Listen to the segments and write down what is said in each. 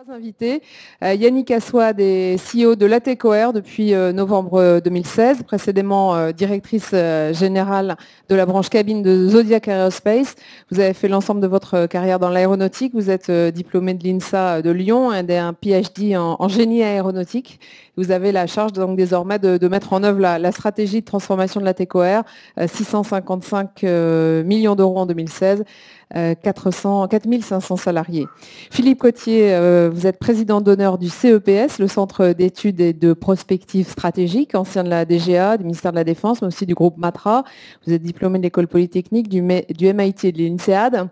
Trois invités. Yannick Assouad est CEO de l'ATECOR depuis novembre 2016, précédemment directrice générale de la branche cabine de Zodiac Aerospace. Vous avez fait l'ensemble de votre carrière dans l'aéronautique. Vous êtes diplômé de l'INSA de Lyon et un PhD en génie aéronautique. Vous avez la charge donc désormais de mettre en œuvre la stratégie de transformation de l'ATECOR, 655 millions d'euros en 2016. 4 500 salariés. Philippe Cottier, vous êtes président d'honneur du CEPS, le Centre d'études et de prospective stratégique, ancien de la DGA, du ministère de la Défense, mais aussi du groupe Matra. Vous êtes diplômé de l'école polytechnique, du MIT et de l'INSEAD.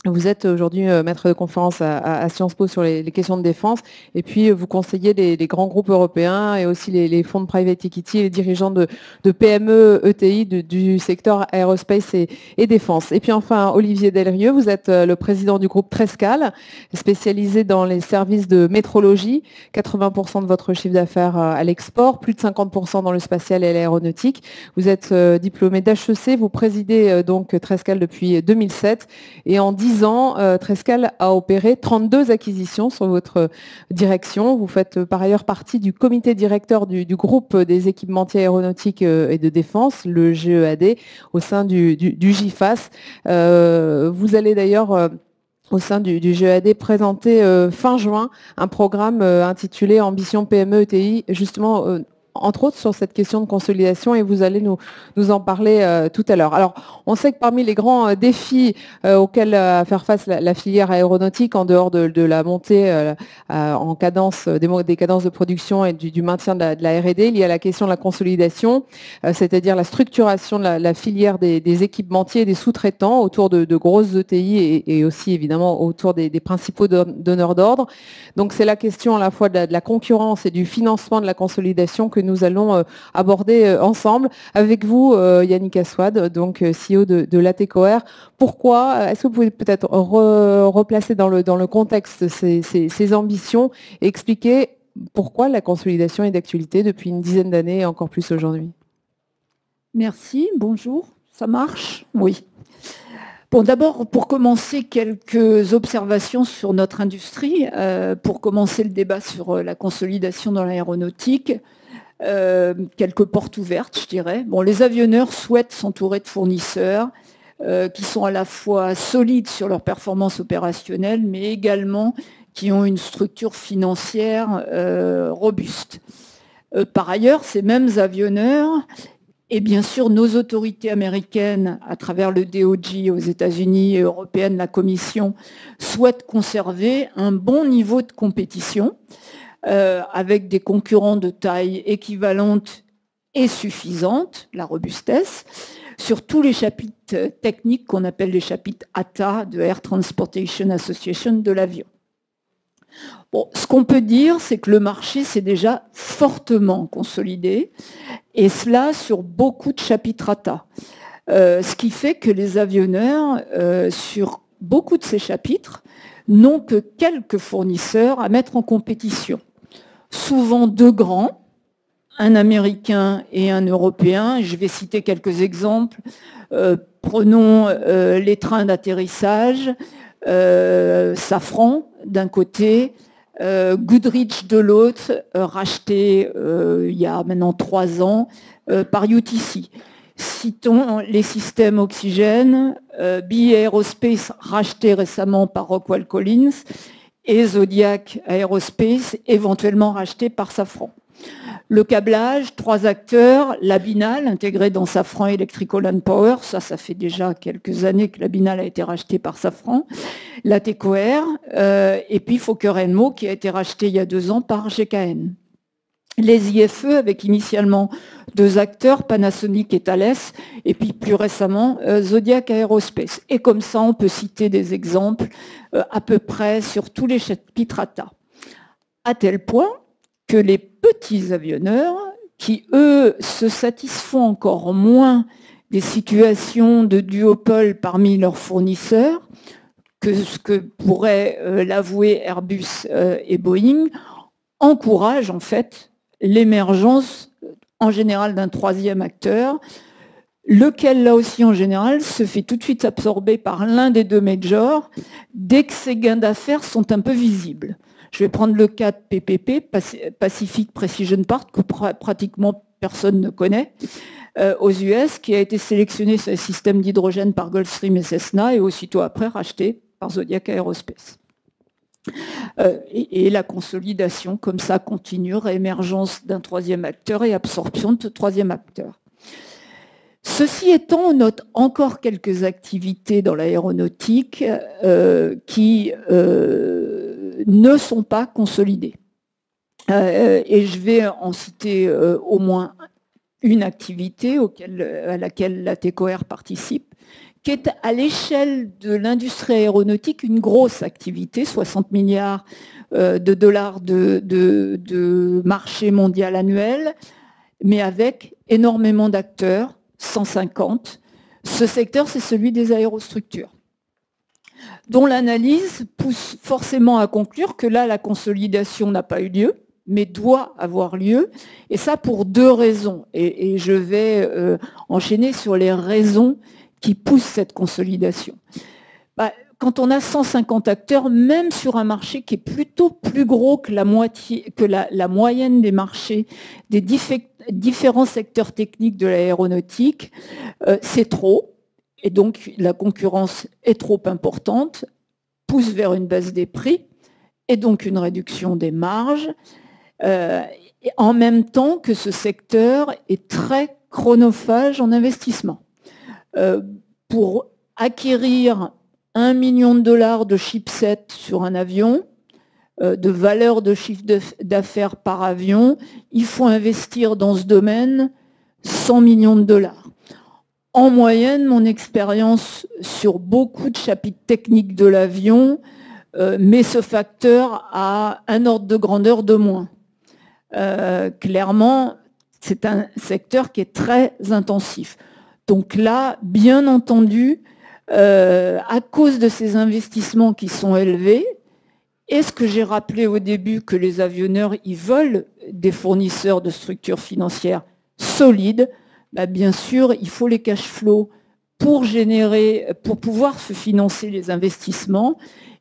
Vous êtes aujourd'hui maître de conférence à Sciences Po sur les questions de défense et puis vous conseillez les grands groupes européens et aussi les fonds de private equity et les dirigeants de PME, ETI du secteur aérospace et défense. Et puis enfin, Olivier Delrieux, vous êtes le président du groupe Trescal, spécialisé dans les services de métrologie, 80% de votre chiffre d'affaires à l'export, plus de 50% dans le spatial et l'aéronautique. Vous êtes diplômé d'HEC, vous présidez donc Trescal depuis 2007 et en 10 ans, Trescal a opéré 32 acquisitions sur votre direction. Vous faites par ailleurs partie du comité directeur du groupe des équipementiers aéronautiques et de défense, le GEAD, au sein du GIFAS. Vous allez d'ailleurs au sein du GEAD présenter fin juin un programme intitulé Ambition PME ETI, justement entre autres sur cette question de consolidation, et vous allez nous en parler tout à l'heure. Alors, on sait que parmi les grands défis auxquels faire face la filière aéronautique, en dehors de la montée en cadence, des cadences de production et du maintien de la R&D, il y a la question de la consolidation, c'est-à-dire la structuration de la filière des équipementiers et des sous-traitants autour de grosses ETI et aussi évidemment autour des principaux donneurs d'ordre. Donc, c'est la question à la fois de la concurrence et du financement de la consolidation que nous allons aborder ensemble. Avec vous, Yannick Assouad, donc CEO de l'ATECOR. Pourquoi, est-ce que vous pouvez peut-être replacer dans le contexte ces ambitions et expliquer pourquoi la consolidation est d'actualité depuis une dizaine d'années et encore plus aujourd'hui? Merci, bonjour. Ça marche? Oui. Bon, d'abord, pour commencer, quelques observations sur notre industrie, pour commencer le débat sur la consolidation dans l'aéronautique. Quelques portes ouvertes, je dirais. Bon, les avionneurs souhaitent s'entourer de fournisseurs qui sont à la fois solides sur leur performance opérationnelle, mais également qui ont une structure financière robuste. Par ailleurs, ces mêmes avionneurs, et bien sûr nos autorités américaines, à travers le DOJ aux États-Unis et européennes, la Commission, souhaitent conserver un bon niveau de compétition, avec des concurrents de taille équivalente et suffisante, la robustesse, sur tous les chapitres techniques qu'on appelle les chapitres ATA, de Air Transportation Association, de l'avion. Bon, ce qu'on peut dire, c'est que le marché s'est déjà fortement consolidé, et cela sur beaucoup de chapitres ATA. Ce qui fait que les avionneurs, sur beaucoup de ces chapitres, n'ont que quelques fournisseurs à mettre en compétition. Souvent deux grands, un américain et un européen. Je vais citer quelques exemples. Prenons les trains d'atterrissage, Safran d'un côté, Goodrich de l'autre, racheté il y a maintenant 3 ans par UTC. Citons les systèmes oxygène, BAE Aerospace racheté récemment par Rockwell Collins, et Zodiac Aerospace, éventuellement racheté par Safran. Le câblage, 3 acteurs, Labinal, intégré dans Safran Electrical and Power, ça fait déjà quelques années que Labinal a été racheté par Safran, l'ATECOR, et puis Fokker Elmo, qui a été racheté il y a 2 ans par GKN. Les IFE, avec initialement 2 acteurs, Panasonic et Thales, et puis plus récemment Zodiac Aerospace. Et comme ça, on peut citer des exemples à peu près sur tous les chapitres ATA. À tel point que les petits avionneurs, qui eux se satisfont encore moins des situations de duopole parmi leurs fournisseurs que ce que pourraient l'avouer Airbus et Boeing, encouragent en fait l'émergence en général d'un 3e acteur, lequel, là aussi, en général, se fait tout de suite absorber par l'un des deux majors dès que ces gains d'affaires sont un peu visibles. Je vais prendre le cas de PPP, Pacific Precision Part, que pratiquement personne ne connaît, aux US, qui a été sélectionné sur les systèmes d'hydrogène par Gulfstream et Cessna, et aussitôt après racheté par Zodiac Aerospace. Et la consolidation, comme ça, continue, réémergence d'un troisième acteur et absorption de ce troisième acteur. Ceci étant, on note encore quelques activités dans l'aéronautique qui ne sont pas consolidées. Et je vais en citer au moins une activité à laquelle la TECOR participe, qui est à l'échelle de l'industrie aéronautique une grosse activité, 60 milliards de dollars de marché mondial annuel, mais avec énormément d'acteurs, 150. Ce secteur, c'est celui des aérostructures, dont l'analyse pousse forcément à conclure que là, la consolidation n'a pas eu lieu, mais doit avoir lieu, et ça pour deux raisons. Et je vais enchaîner sur les raisons qui poussent cette consolidation. Quand on a 150 acteurs, même sur un marché qui est plutôt plus gros que la moyenne des marchés des différents secteurs techniques de l'aéronautique, c'est trop. Et donc, la concurrence est trop importante, pousse vers une baisse des prix et donc une réduction des marges, en même temps que ce secteur est très chronophage en investissement. Pour acquérir 1 million de dollars de chipset sur un avion, de valeur de chiffre d'affaires par avion, il faut investir dans ce domaine 100 millions de dollars. En moyenne, mon expérience sur beaucoup de chapitres techniques de l'avion met ce facteur à un ordre de grandeur de moins. Clairement, c'est un secteur qui est très intensif. Donc là, bien entendu, à cause de ces investissements qui sont élevés, et ce que j'ai rappelé au début que les avionneurs, ils veulent des fournisseurs de structures financières solides, bien sûr, il faut les cash flows pour pouvoir se financer les investissements.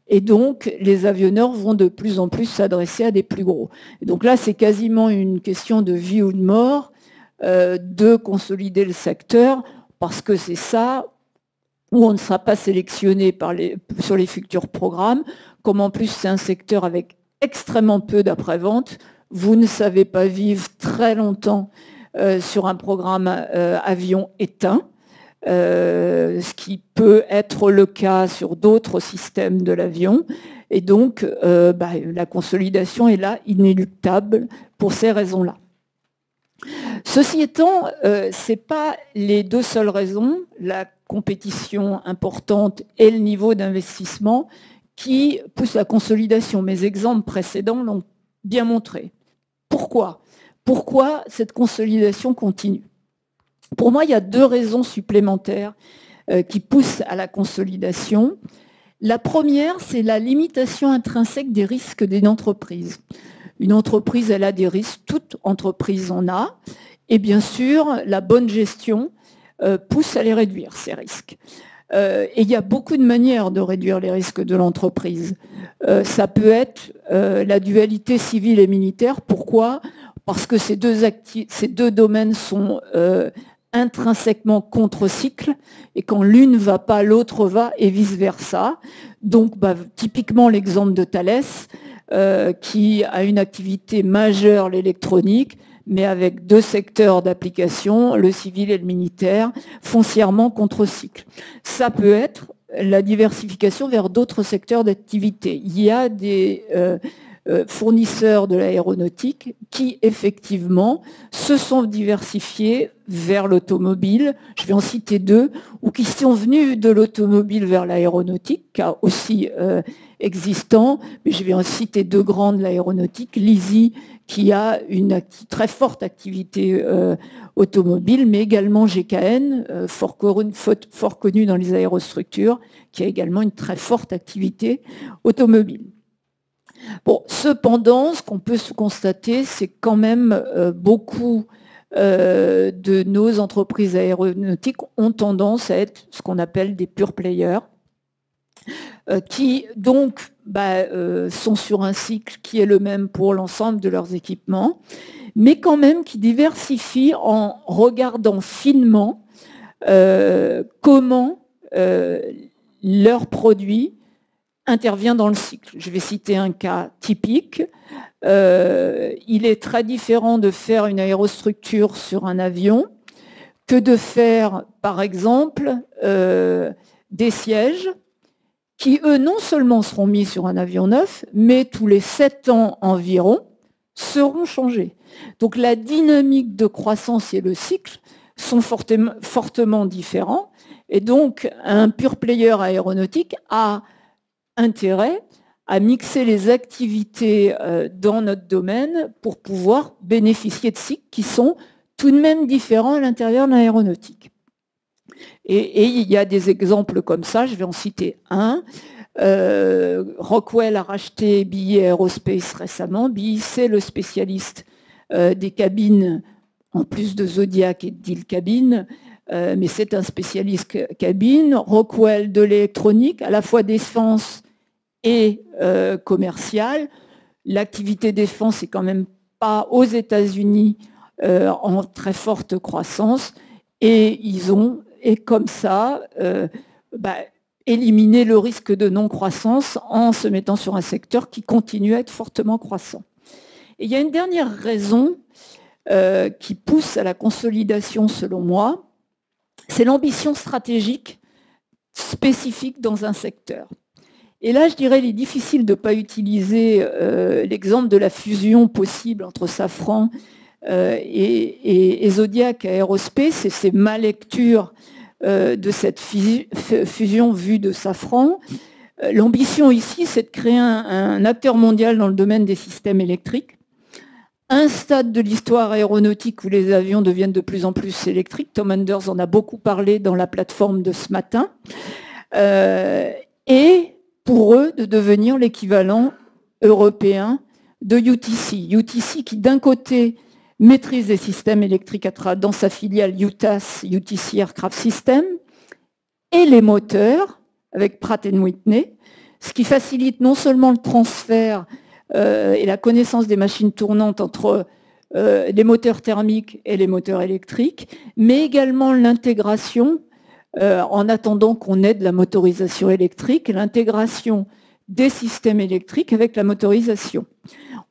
Et donc, les avionneurs vont de plus en plus s'adresser à des plus gros. Et donc là, c'est quasiment une question de vie ou de mort de consolider le secteur, parce que c'est ça où on ne sera pas sélectionné sur les futurs programmes. Comme en plus, c'est un secteur avec extrêmement peu d'après-vente, vous ne savez pas vivre très longtemps sur un programme avion éteint. Ce qui peut être le cas sur d'autres systèmes de l'avion. Et donc, la consolidation est là, inéluctable, pour ces raisons-là. Ceci étant, ce n'est pas les deux seules raisons, la compétition importante et le niveau d'investissement, qui poussent la consolidation. Mes exemples précédents l'ont bien montré. Pourquoi ? Pourquoi cette consolidation continue ? Pour moi, il y a deux raisons supplémentaires qui poussent à la consolidation. La première, c'est la limitation intrinsèque des risques d'une entreprise. Une entreprise, elle a des risques, toute entreprise en a, et bien sûr, la bonne gestion pousse à les réduire, ces risques. Et il y a beaucoup de manières de réduire les risques de l'entreprise. Ça peut être la dualité civile et militaire. Pourquoi ? Parce que ces deux domaines sont intrinsèquement contre-cycle, et quand l'une ne va pas, l'autre va, et vice-versa. Donc, typiquement l'exemple de Thales, qui a une activité majeure, l'électronique, mais avec deux secteurs d'application, le civil et le militaire, foncièrement contre-cycle. Ça peut être la diversification vers d'autres secteurs d'activité. Il y a des fournisseurs de l'aéronautique qui, effectivement, se sont diversifiés vers l'automobile. Je vais en citer deux, ou qui sont venus de l'automobile vers l'aéronautique, cas aussi existant, mais je vais en citer deux grandes de l'aéronautique, l'EASY, qui a une très forte activité automobile, mais également GKN, fort connu dans les aérostructures, qui a également une très forte activité automobile. Bon, cependant, ce qu'on peut se constater, c'est quand même beaucoup de nos entreprises aéronautiques ont tendance à être ce qu'on appelle des pure players, qui donc sont sur un cycle qui est le même pour l'ensemble de leurs équipements, mais quand même qui diversifient en regardant finement comment leur produit intervient dans le cycle. Je vais citer un cas typique. Il est très différent de faire une aérostructure sur un avion que de faire, par exemple, des sièges qui, eux, non seulement seront mis sur un avion neuf, mais tous les 7 ans environ, seront changés. Donc la dynamique de croissance et le cycle sont fortement différents. Et donc, un pure player aéronautique a intérêt à mixer les activités dans notre domaine pour pouvoir bénéficier de cycles qui sont tout de même différents à l'intérieur de l'aéronautique. Et il y a des exemples comme ça, je vais en citer un. Rockwell a racheté BAE Aerospace récemment. BAE, c'est le spécialiste des cabines, en plus de Zodiac et de Deal Cabine, mais c'est un spécialiste cabine. Rockwell de l'électronique, à la fois défense et commerciale. L'activité défense n'est quand même pas aux États-Unis en très forte croissance, et ils ont, et comme ça, éliminer le risque de non-croissance en se mettant sur un secteur qui continue à être fortement croissant. Et il y a une dernière raison qui pousse à la consolidation, selon moi, c'est l'ambition stratégique spécifique dans un secteur. Et là, je dirais, il est difficile de ne pas utiliser l'exemple de la fusion possible entre Safran et Zodiac Aerospace, et c'est ma lecture de cette fusion vue de Safran. L'ambition ici, c'est de créer un acteur mondial dans le domaine des systèmes électriques, un stade de l'histoire aéronautique où les avions deviennent de plus en plus électriques. Tom Enders en a beaucoup parlé dans la plateforme de ce matin. Et pour eux, de devenir l'équivalent européen de UTC. UTC qui, d'un côté, maîtrise les systèmes électriques dans sa filiale UTAS, UTC Aircraft System, et les moteurs, avec Pratt & Whitney, ce qui facilite non seulement le transfert et la connaissance des machines tournantes entre les moteurs thermiques et les moteurs électriques, mais également l'intégration, en attendant qu'on ait de la motorisation électrique, l'intégration des systèmes électriques avec la motorisation.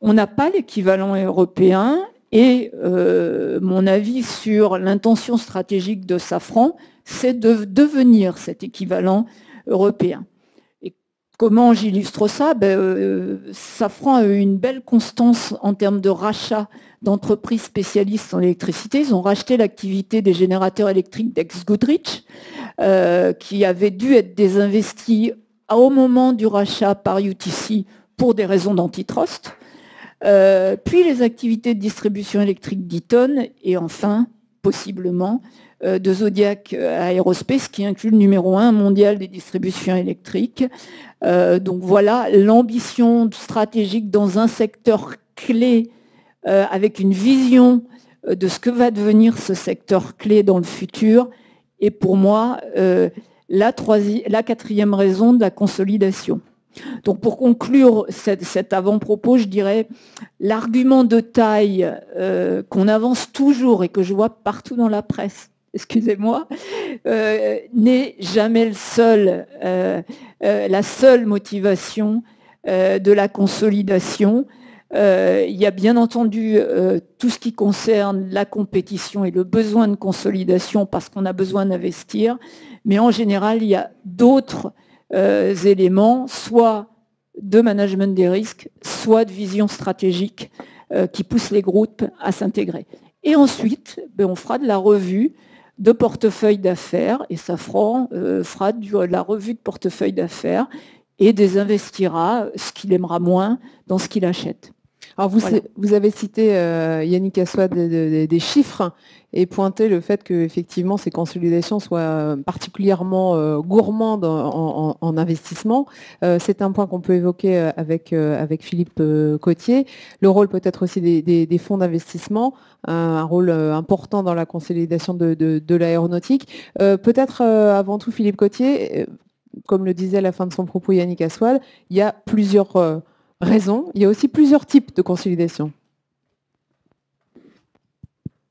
On n'a pas l'équivalent européen, et mon avis sur l'intention stratégique de Safran, c'est de devenir cet équivalent européen. Et comment j'illustre ça? Safran a eu une belle constance en termes de rachat d'entreprises spécialistes en électricité. Ils ont racheté l'activité des générateurs électriques d'ex-Goodrich, qui avait dû être désinvestis au moment du rachat par UTC pour des raisons d'antitrust. Puis les activités de distribution électrique d'Eaton, et enfin, possiblement, de Zodiac Aerospace, qui inclut le numéro 1 mondial des distributions électriques. Donc voilà l'ambition stratégique dans un secteur clé, avec une vision de ce que va devenir ce secteur clé dans le futur. Et pour moi, la quatrième raison de la consolidation. Donc pour conclure cet avant-propos, je dirais l'argument de taille qu'on avance toujours et que je vois partout dans la presse, excusez-moi, n'est jamais la seule motivation de la consolidation. Il y a bien entendu tout ce qui concerne la compétition et le besoin de consolidation parce qu'on a besoin d'investir, mais en général, il y a d'autres éléments, soit de management des risques, soit de vision stratégique qui poussent les groupes à s'intégrer. Et ensuite, on fera de la revue de portefeuille d'affaires, et Safran fera de la revue de portefeuille d'affaires et désinvestira ce qu'il aimera moins dans ce qu'il achète. Alors Voilà. vous avez cité Yannick Aswad des chiffres et pointé le fait que effectivement ces consolidations soient particulièrement gourmandes en investissement. C'est un point qu'on peut évoquer avec Philippe Cottier. Le rôle peut-être aussi des fonds d'investissement, un rôle important dans la consolidation de l'aéronautique. Peut-être avant tout Philippe Cottier, comme le disait à la fin de son propos Yannick Aswad, il y a plusieurs raison. Il y a aussi plusieurs types de consolidation.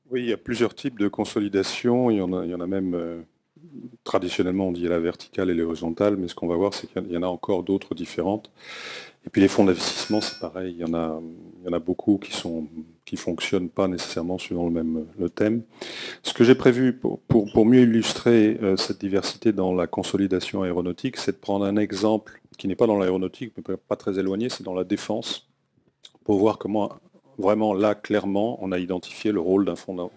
Oui, il y a plusieurs types de consolidation. Il y en a même, traditionnellement, on dit la verticale et l'horizontale, mais ce qu'on va voir, c'est qu'il y en a encore d'autres différentes. Et puis les fonds d'investissement, c'est pareil. Il y en a beaucoup qui fonctionnent pas nécessairement suivant le thème. Ce que j'ai prévu pour mieux illustrer cette diversité dans la consolidation aéronautique, c'est de prendre un exemple qui n'est pas dans l'aéronautique, mais pas très éloigné, c'est dans la défense, pour voir comment, vraiment là, clairement, on a identifié le rôle d'un fonds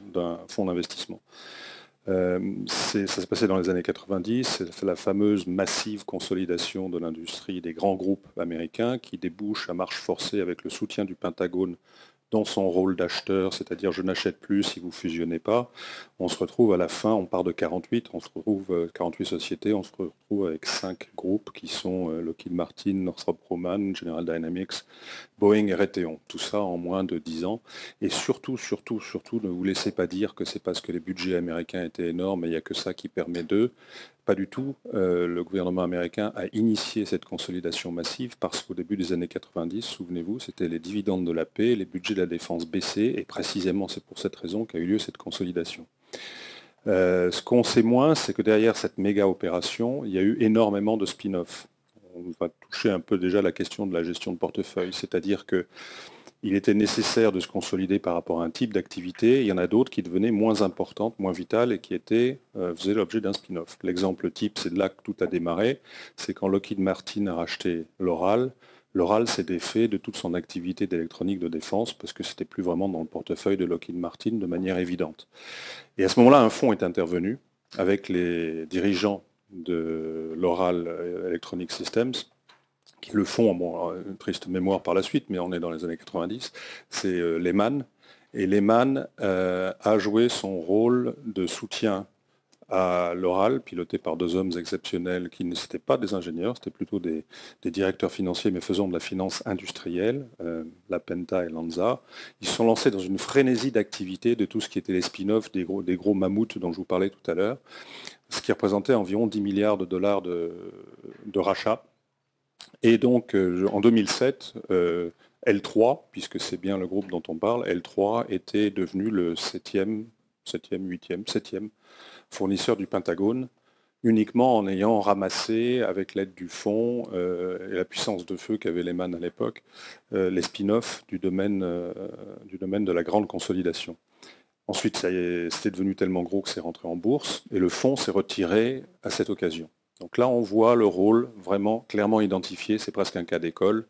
d'investissement. Ça s'est passé dans les années 90, c'est la fameuse massive consolidation de l'industrie des grands groupes américains qui débouche à marche forcée avec le soutien du Pentagone dans son rôle d'acheteur, c'est-à-dire je n'achète plus si vous ne fusionnez pas. On se retrouve à la fin, on part de 48, on se retrouve 48 sociétés, on se retrouve avec 5 groupes qui sont Lockheed Martin, Northrop Grumman, General Dynamics, Boeing et Raytheon. Tout ça en moins de 10 ans. Et surtout, ne vous laissez pas dire que c'est parce que les budgets américains étaient énormes et il n'y a que ça qui permet d'eux. Pas du tout. Le gouvernement américain a initié cette consolidation massive parce qu'au début des années 90, souvenez-vous, c'était les dividendes de la paix, les budgets de la défense baissaient, et précisément c'est pour cette raison qu'a eu lieu cette consolidation. Ce qu'on sait moins, c'est que derrière cette méga opération, il y a eu énormément de spin-off. On va toucher un peu déjà la question de la gestion de portefeuille, c'est-à-dire que il était nécessaire de se consolider par rapport à un type d'activité. Il y en a d'autres qui devenaient moins importantes, moins vitales et qui faisaient l'objet d'un spin-off. L'exemple type, c'est de là que tout a démarré. C'est quand Lockheed Martin a racheté Loral. Loral s'est défait de toute son activité d'électronique de défense parce que c'était plus vraiment dans le portefeuille de Lockheed Martin de manière évidente. Et à ce moment-là, un fonds est intervenu avec les dirigeants de Loral Electronic Systems, qui le font, une triste mémoire par la suite, mais on est dans les années 90, c'est Lehman. Et Lehman a joué son rôle de soutien à Loral, piloté par 2 hommes exceptionnels qui n'étaient pas des ingénieurs, c'était plutôt des directeurs financiers, mais faisant de la finance industrielle, La Penta et Lanza. Ils se sont lancés dans une frénésie d'activité de tout ce qui était les spin-offs des gros mammouths dont je vous parlais tout à l'heure, ce qui représentait environ 10 milliards de dollars de rachat. Et donc, en 2007, L3, puisque c'est bien le groupe dont on parle, L3 était devenu le 7e fournisseur du Pentagone, uniquement en ayant ramassé, avec l'aide du fonds et la puissance de feu qu'avait Lehman à l'époque, les spin-offs du domaine de la grande consolidation. Ensuite, c'était devenu tellement gros que c'est rentré en bourse, et le fonds s'est retiré à cette occasion. Donc là, on voit le rôle vraiment clairement identifié, c'est presque un cas d'école,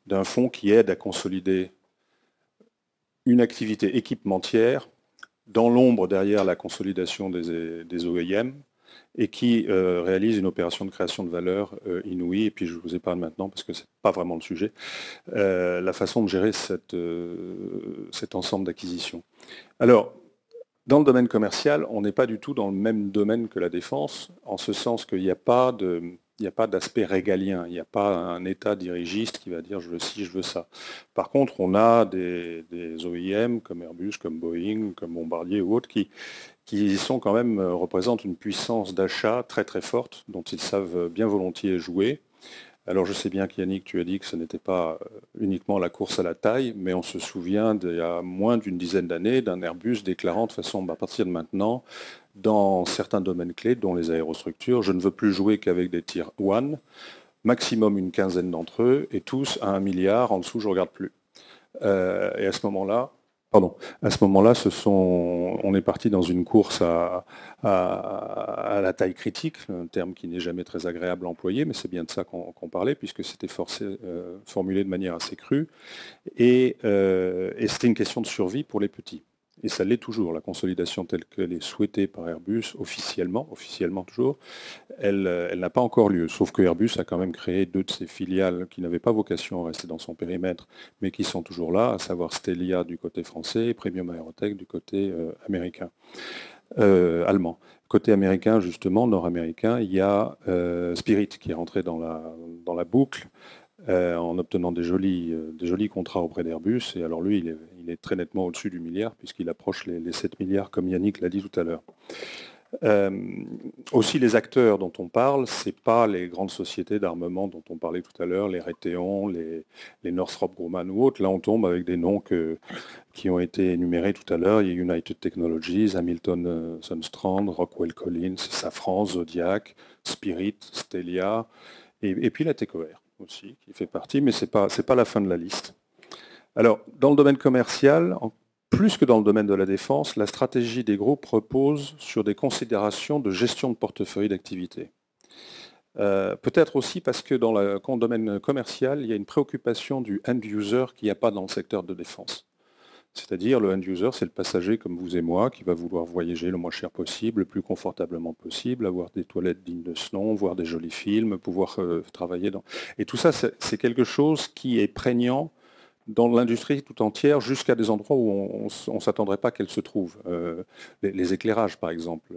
d'un fonds qui aide à consolider une activité équipementière dans l'ombre derrière la consolidation des OEM et qui réalise une opération de création de valeur inouïe. Et puis je vous épargne maintenant, parce que ce n'est pas vraiment le sujet, la façon de gérer cet ensemble d'acquisitions. Alors, dans le domaine commercial, on n'est pas du tout dans le même domaine que la défense, en ce sens qu'il n'y a pas d'aspect régalien, il n'y a pas un État dirigiste qui va dire je veux ci, je veux ça. Par contre, on a des OEM comme Airbus, comme Boeing, comme Bombardier ou autres qui sont quand même représentent une puissance d'achat très très forte dont ils savent bien volontiers jouer. Alors je sais bien qu'Yannick, tu as dit que ce n'était pas uniquement la course à la taille, mais on se souvient d'il y a moins d'une dizaine d'années d'un Airbus déclarant de façon, à partir de maintenant, dans certains domaines clés, dont les aérostructures, je ne veux plus jouer qu'avec des Tier 1, maximum une quinzaine d'entre eux, et tous à 1 milliard, en dessous je ne regarde plus. Et à ce moment-là, on est parti dans une course à la taille critique, un terme qui n'est jamais très agréable à employer, mais c'est bien de ça qu'on parlait, puisque c'était formulé de manière assez crue. Et c'était une question de survie pour les petits. Et ça l'est toujours. La consolidation telle qu'elle est souhaitée par Airbus, officiellement toujours, elle n'a pas encore lieu. Sauf que Airbus a quand même créé 2 de ses filiales qui n'avaient pas vocation à rester dans son périmètre, mais qui sont toujours là, à savoir Stelia du côté français et Premium Aerotech du côté américain, allemand. Côté américain, justement, nord-américain, il y a Spirit qui est rentré dans la boucle, en obtenant des jolis contrats auprès d'Airbus. Et alors lui, il est très nettement au-dessus du milliard, puisqu'il approche les 7 milliards, comme Yannick l'a dit tout à l'heure. Aussi, les acteurs dont on parle, ce n'est pas les grandes sociétés d'armement dont on parlait tout à l'heure, les Raytheon, les Northrop Grumman ou autres. Là, on tombe avec des noms qui ont été énumérés tout à l'heure. Il y a United Technologies, Hamilton Sundstrand, Rockwell Collins, Safran, Zodiac, Spirit, Stelia, et puis la TECOR aussi, qui fait partie, mais ce n'est pas la fin de la liste. Alors, dans le domaine commercial, plus que dans le domaine de la défense, la stratégie des groupes repose sur des considérations de gestion de portefeuille d'activité. Peut-être aussi parce que dans le domaine commercial, il y a une préoccupation du end-user qu'il n'y a pas dans le secteur de défense. C'est-à-dire, le end-user, c'est le passager comme vous et moi qui va vouloir voyager le moins cher possible, le plus confortablement possible, avoir des toilettes dignes de ce nom, voir des jolis films, pouvoir travailler dans... Et tout ça, c'est quelque chose qui est prégnant dans l'industrie tout entière, jusqu'à des endroits où on ne s'attendrait pas qu'elle se trouve. Les éclairages, par exemple.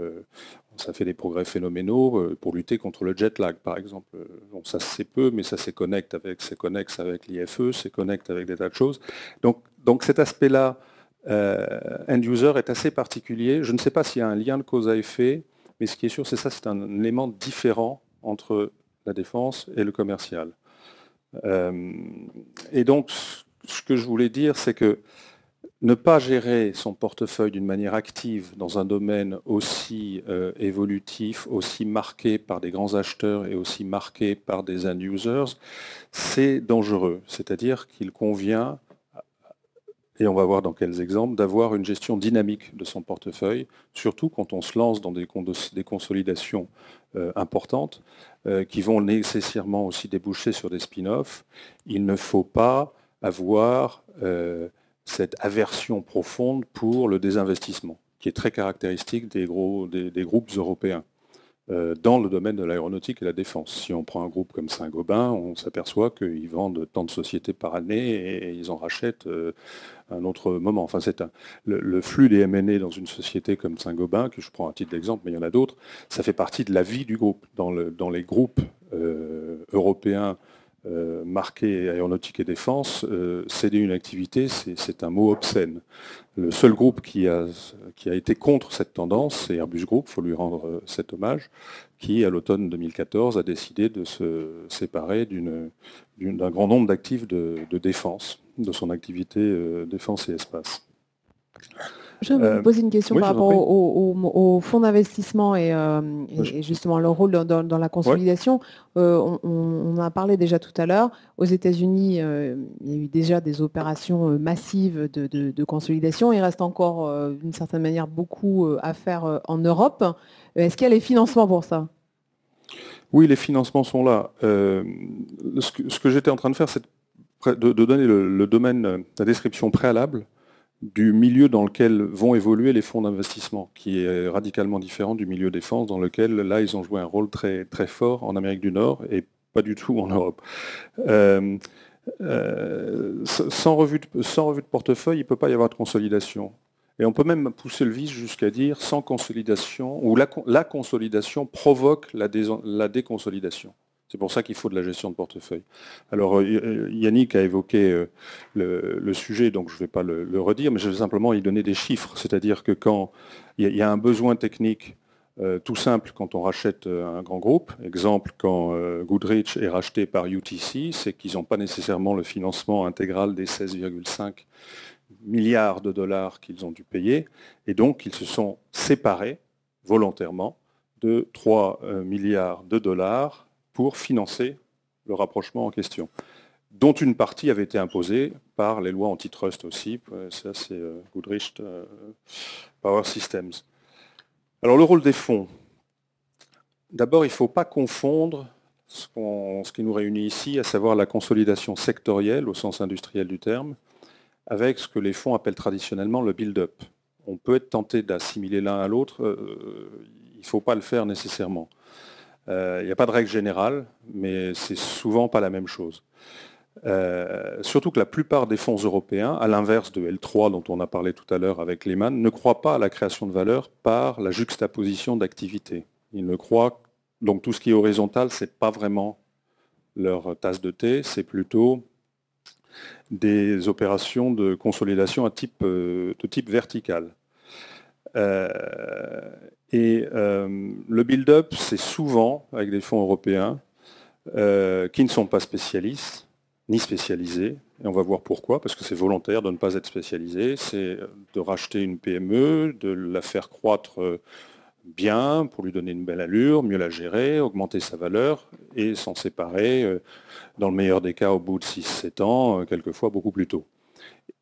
Ça fait des progrès phénoménaux pour lutter contre le jet lag, par exemple. Bon, ça c'est peu, mais ça c'est connexe avec l'IFE, c'est connecte avec des tas de choses. Donc cet aspect-là, end-user, est assez particulier. Je ne sais pas s'il y a un lien de cause à effet, mais ce qui est sûr, c'est ça, c'est un élément différent entre la défense et le commercial. Et donc, ce que je voulais dire, c'est que ne pas gérer son portefeuille d'une manière active dans un domaine aussi évolutif, aussi marqué par des grands acheteurs et aussi marqué par des end-users, c'est dangereux. C'est-à-dire qu'il convient, et on va voir dans quels exemples, d'avoir une gestion dynamique de son portefeuille, surtout quand on se lance dans des consolidations importantes qui vont nécessairement aussi déboucher sur des spin-offs. Il ne faut pas avoir cette aversion profonde pour le désinvestissement, qui est très caractéristique des groupes européens dans le domaine de l'aéronautique et la défense. Si on prend un groupe comme Saint-Gobain, on s'aperçoit qu'ils vendent tant de sociétés par année et ils en rachètent un autre moment. Enfin, le flux des M&A dans une société comme Saint-Gobain, que je prends un titre d'exemple, mais il y en a d'autres, ça fait partie de la vie du groupe. Dans les groupes européens marqués aéronautique et défense, céder une activité, c'est un mot obscène. Le seul groupe qui a été contre cette tendance, c'est Airbus Group, il faut lui rendre cet hommage, qui, à l'automne 2014, a décidé de se séparer d'un grand nombre d'actifs de défense, de son activité défense et espace. Je vais vous poser une question par rapport au fonds d'investissement et justement leur rôle dans la consolidation. Oui. On a parlé déjà tout à l'heure. Aux États-Unis, il y a eu déjà des opérations massives de consolidation. Il reste encore, d'une certaine manière, beaucoup à faire en Europe. Est-ce qu'il y a les financements pour ça ? Oui, les financements sont là. Ce que j'étais en train de faire, c'est de donner le domaine, la description préalable du milieu dans lequel vont évoluer les fonds d'investissement, qui est radicalement différent du milieu défense, dans lequel, là, ils ont joué un rôle très, très fort en Amérique du Nord et pas du tout en Europe. Sans revue de portefeuille, il ne peut pas y avoir de consolidation. Et on peut même pousser le vice jusqu'à dire sans consolidation, ou la consolidation provoque la déconsolidation. C'est pour ça qu'il faut de la gestion de portefeuille. Alors Yannick a évoqué le sujet, donc je ne vais pas le redire, mais je vais simplement y donner des chiffres. C'est-à-dire que quand il y a un besoin technique tout simple quand on rachète un grand groupe, exemple quand Goodrich est racheté par UTC, c'est qu'ils n'ont pas nécessairement le financement intégral des 16,5 milliards de dollars qu'ils ont dû payer, et donc ils se sont séparés volontairement de 3 milliards de dollars pour financer le rapprochement en question, dont une partie avait été imposée par les lois antitrust aussi. Ça, c'est Goodrich Power Systems. Alors, le rôle des fonds. D'abord, il ne faut pas confondre ce qui nous réunit ici, à savoir la consolidation sectorielle, au sens industriel du terme, avec ce que les fonds appellent traditionnellement le build-up. on peut être tenté d'assimiler l'un à l'autre, il ne faut pas le faire nécessairement. Il n'y a pas de règle générale, mais c'est souvent pas la même chose. Surtout que la plupart des fonds européens, à l'inverse de L3 dont on a parlé tout à l'heure avec Lehman, ne croient pas à la création de valeur par la juxtaposition d'activités. Ils ne croient, donc tout ce qui est horizontal, ce n'est pas vraiment leur tasse de thé, c'est plutôt des opérations de consolidation de type vertical. Le build-up, c'est souvent, avec des fonds européens, qui ne sont pas spécialistes, ni spécialisés, et on va voir pourquoi, parce que c'est volontaire de ne pas être spécialisé, c'est de racheter une PME, de la faire croître bien, pour lui donner une belle allure, mieux la gérer, augmenter sa valeur, et s'en séparer, dans le meilleur des cas, au bout de 6-7 ans, quelquefois beaucoup plus tôt.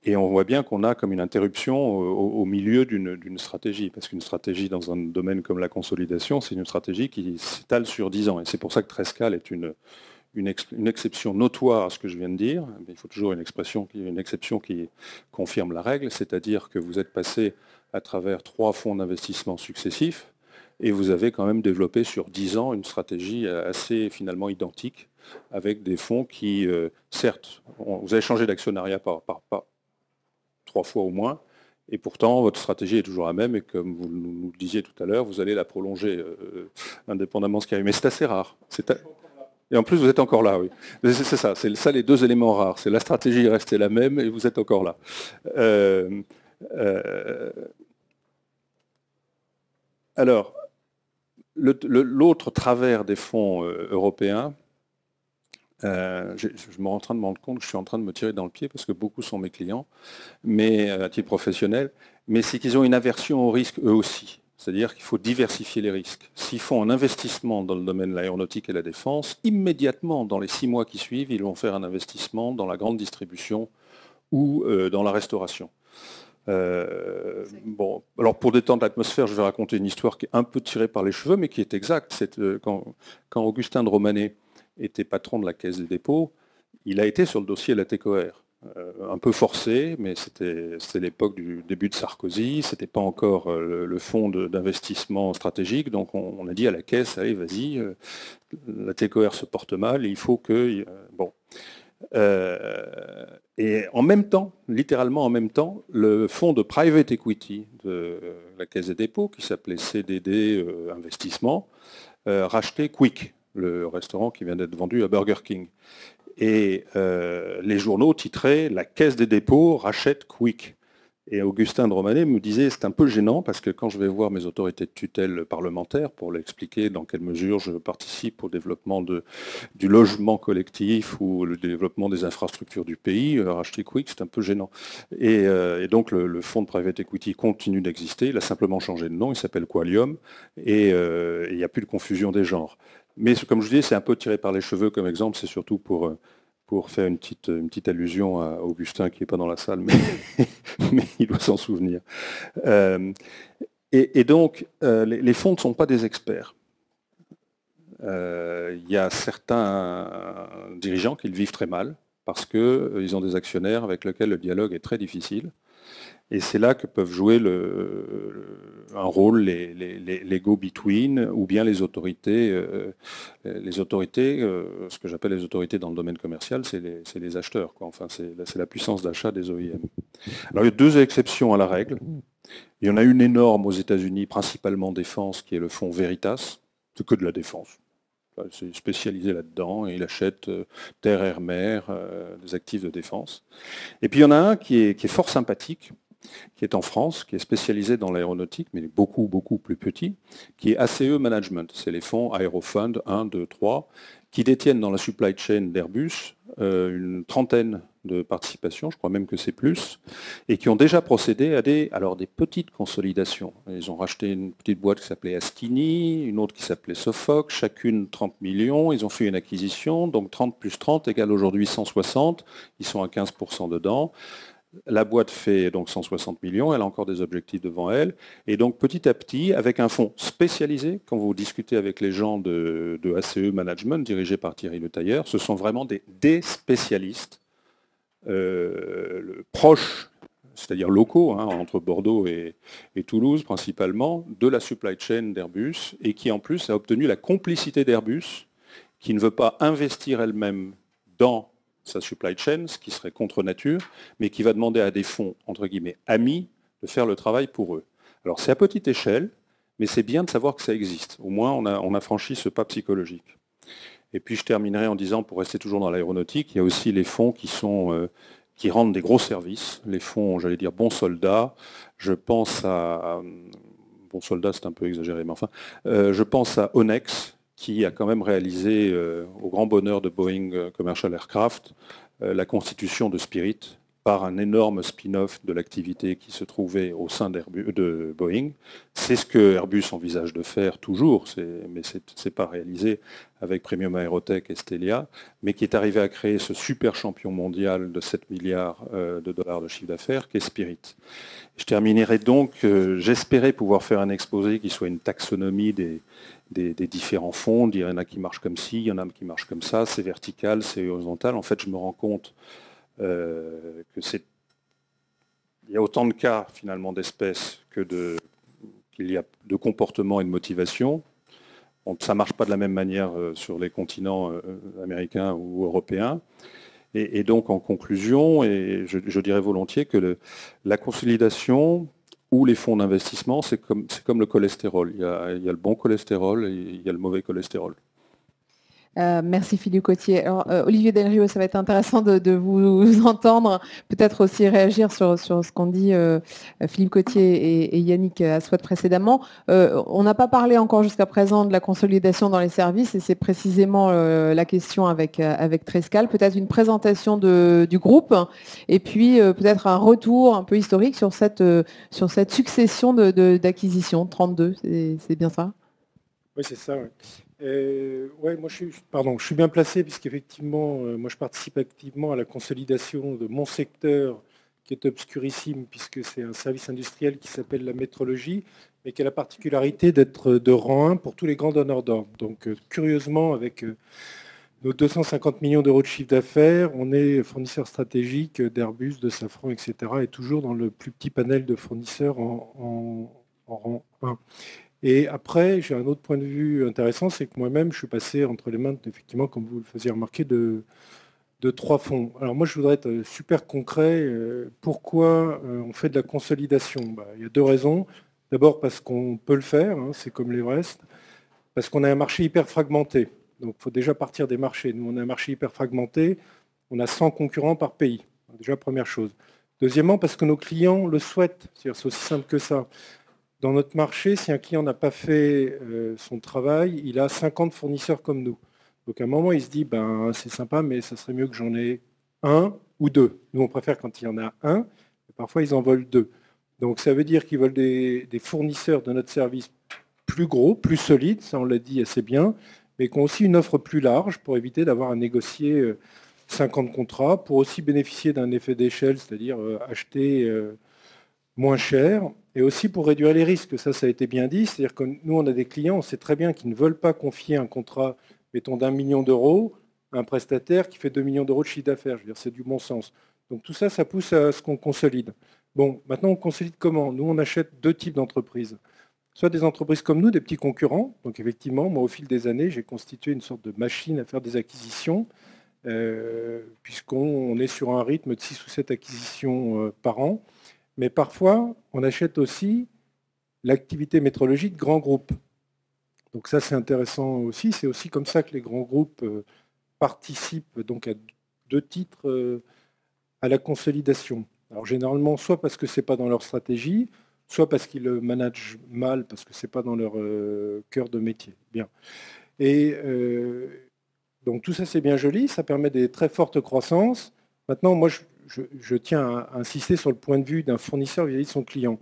Et on voit bien qu'on a comme une interruption au milieu d'une stratégie, parce qu'une stratégie dans un domaine comme la consolidation, c'est une stratégie qui s'étale sur 10 ans. Et c'est pour ça que Trescal est une exception notoire à ce que je viens de dire. Il faut toujours une exception qui confirme la règle, c'est-à-dire que vous êtes passé à travers 3 fonds d'investissement successifs, et vous avez quand même développé sur 10 ans une stratégie assez finalement identique, avec des fonds qui, certes, vous avez changé d'actionnariat par 3 fois au moins, et pourtant votre stratégie est toujours la même, et comme vous nous le disiez tout à l'heure, vous allez la prolonger indépendamment de ce qu'il y a eu. Mais c'est assez rare. Et en plus, vous êtes encore là, oui. C'est ça, c'est ça les 2 éléments rares. C'est la stratégie est restée la même et vous êtes encore là. Alors, l'autre travers des fonds européens, je suis en train de me rendre compte que je suis en train de me tirer dans le pied parce que beaucoup sont mes clients, mais à titre professionnel, mais c'est qu'ils ont une aversion au risque eux aussi. C'est-à-dire qu'il faut diversifier les risques. S'ils font un investissement dans le domaine de l'aéronautique et la défense, immédiatement, dans les 6 mois qui suivent, ils vont faire un investissement dans la grande distribution ou dans la restauration. Bon, alors pour détendre l'atmosphère, je vais raconter une histoire qui est un peu tirée par les cheveux, mais qui est exacte. C'est quand Augustin de Romanet était patron de la Caisse des dépôts, il a été sur le dossier Latécoère. Un peu forcé, mais c'était l'époque du début de Sarkozy, c'était pas encore le fonds d'investissement stratégique, donc on a dit à la Caisse, allez vas-y, Latécoère se porte mal, il faut que... bon. Et en même temps, littéralement en même temps, le fonds de private equity de la Caisse des dépôts, qui s'appelait CDD Investissement, rachetait Quick, le restaurant qui vient d'être vendu à Burger King. Et les journaux titraient « La Caisse des dépôts rachète Quick ». Et Augustin de Romanet me disait, c'est un peu gênant parce que quand je vais voir mes autorités de tutelle parlementaire pour leur expliquer dans quelle mesure je participe au développement du logement collectif ou le développement des infrastructures du pays, racheter Quick, c'est un peu gênant. Et donc le fonds de private equity continue d'exister, il a simplement changé de nom, il s'appelle Qualium, et il n'y a plus de confusion des genres. Mais comme je dis, c'est un peu tiré par les cheveux comme exemple, c'est surtout pour faire une petite allusion à Augustin qui n'est pas dans la salle, mais il doit s'en souvenir. Et donc, les fonds ne sont pas des experts. Il y a certains dirigeants qui le vivent très mal parce qu'ils ont des actionnaires avec lesquels le dialogue est très difficile. Et c'est là que peuvent jouer un rôle les go-between ou bien les autorités, ce que j'appelle les autorités dans le domaine commercial, c'est les acheteurs, quoi. Enfin, c'est la puissance d'achat des OIM. Alors il y a 2 exceptions à la règle. Il y en a une énorme aux États-Unis, principalement défense, qui est le fonds Veritas. C'est que de la défense. C'est spécialisé là-dedans et il achète terre, air, mer, des actifs de défense. Et puis il y en a un qui est fort sympathique, qui est en France, qui est spécialisé dans l'aéronautique, mais beaucoup, beaucoup plus petit, qui est ACE Management. C'est les fonds Aerofund 1, 2, 3, qui détiennent dans la supply chain d'Airbus une trentaine de participations, je crois même que c'est plus, et qui ont déjà procédé à des petites consolidations. Ils ont racheté une petite boîte qui s'appelait Astini, une autre qui s'appelait Sofoc, chacune 30 millions, ils ont fait une acquisition, donc 30 plus 30 égale aujourd'hui 160, ils sont à 15% dedans. La boîte fait donc 160 millions, elle a encore des objectifs devant elle, et donc petit à petit, avec un fonds spécialisé, quand vous discutez avec les gens de ACE Management, dirigé par Thierry Le Tailleur, ce sont vraiment des spécialistes proches, c'est-à-dire locaux, hein, entre Bordeaux et Toulouse principalement, de la supply chain d'Airbus, et qui en plus a obtenu la complicité d'Airbus, qui ne veut pas investir elle-même dans sa supply chain, ce qui serait contre nature, mais qui va demander à des fonds, entre guillemets, amis, de faire le travail pour eux. Alors c'est à petite échelle, mais c'est bien de savoir que ça existe. Au moins, on a franchi ce pas psychologique. Et puis je terminerai en disant, pour rester toujours dans l'aéronautique, il y a aussi les fonds qui rendent des gros services. Les fonds, j'allais dire, bons soldats. Je pense à... Bons soldats, c'est un peu exagéré, mais enfin. Je pense à Onex, qui a quand même réalisé, au grand bonheur de Boeing Commercial Aircraft, la constitution de Spirit par un énorme spin-off de l'activité qui se trouvait au sein de Boeing. C'est ce que Airbus envisage de faire toujours, mais ce n'est pas réalisé avec Premium Aerotech et Stelia, mais qui est arrivé à créer ce super champion mondial de 7 milliards de dollars de chiffre d'affaires, qu'est Spirit. Je terminerai donc, j'espérais pouvoir faire un exposé qui soit une taxonomie des différents fonds. Il y en a qui marchent comme ci, il y en a qui marchent comme ça, c'est vertical, c'est horizontal. En fait, je me rends compte il y a autant de cas finalement d'espèces qu'il y a de comportements et de motivation. Ça ne marche pas de la même manière sur les continents américains ou européens. Et donc en conclusion, et je dirais volontiers que la consolidation ou les fonds d'investissement, c'est comme le cholestérol. Il y a le bon cholestérol et il y a le mauvais cholestérol. Merci Philippe Cotier. Alors, Olivier Delrieux, ça va être intéressant de vous entendre, peut-être aussi réagir sur ce qu'ont dit Philippe Cotier et Yannick Assouad précédemment. On n'a pas parlé encore jusqu'à présent de la consolidation dans les services et c'est précisément la question avec Trescal. Peut-être une présentation du groupe et puis peut-être un retour un peu historique sur cette succession d'acquisitions, 32, c'est bien ça? Oui, c'est ça. Ouais. Moi je suis bien placé puisqu'effectivement, moi je participe activement à la consolidation de mon secteur qui est obscurissime puisque c'est un service industriel qui s'appelle la métrologie, mais qui a la particularité d'être de rang 1 pour tous les grands donneurs d'ordre. Donc curieusement, avec nos 250 millions d'euros de chiffre d'affaires, on est fournisseur stratégique d'Airbus, de Safran, etc. et toujours dans le plus petit panel de fournisseurs en rang 1. Et après, j'ai un autre point de vue intéressant, c'est que moi-même, je suis passé entre les mains, effectivement, comme vous le faisiez remarquer, de 3 fonds. Alors moi, je voudrais être super concret. Pourquoi on fait de la consolidation? Il y a 2 raisons. D'abord parce qu'on peut le faire, hein, c'est comme l'Everest, parce qu'on a un marché hyper fragmenté. Donc il faut déjà partir des marchés. Nous, on a un marché hyper fragmenté, on a 100 concurrents par pays. Déjà, première chose. Deuxièmement, parce que nos clients le souhaitent. C'est aussi simple que ça. Dans notre marché, si un client n'a pas fait son travail, il a 50 fournisseurs comme nous. Donc à un moment, il se dit, c'est sympa, mais ça serait mieux que j'en ai 1 ou 2. Nous, on préfère quand il y en a 1, et parfois ils en veulent 2. Donc ça veut dire qu'ils veulent des fournisseurs de notre service plus gros, plus solides, ça on l'a dit assez bien, mais qui ont aussi une offre plus large pour éviter d'avoir à négocier 50 contrats, pour aussi bénéficier d'un effet d'échelle, c'est-à-dire acheter moins cher, et aussi pour réduire les risques. Ça a été bien dit. C'est-à-dire que nous, on a des clients, on sait très bien qu'ils ne veulent pas confier un contrat, mettons, d'1 million d'euros à un prestataire qui fait 2 millions d'euros de chiffre d'affaires. Je veux dire, c'est du bon sens. Donc tout ça, ça pousse à ce qu'on consolide. Bon, maintenant, on consolide comment? Nous, on achète 2 types d'entreprises. Soit des entreprises comme nous, des petits concurrents. Donc effectivement, moi, au fil des années, j'ai constitué une sorte de machine à faire des acquisitions, puisqu'on est sur un rythme de 6 ou 7 acquisitions par an. Mais parfois, on achète aussi l'activité métrologique de grands groupes. Donc ça, c'est intéressant aussi. C'est aussi comme ça que les grands groupes participent donc à 2 titres à la consolidation. Alors généralement, soit parce que ce n'est pas dans leur stratégie, soit parce qu'ils le managent mal, parce que ce n'est pas dans leur cœur de métier. Bien. Et donc tout ça, c'est bien joli. Ça permet des très fortes croissances. Maintenant, moi, je tiens à insister sur le point de vue d'un fournisseur vis-à-vis de son client.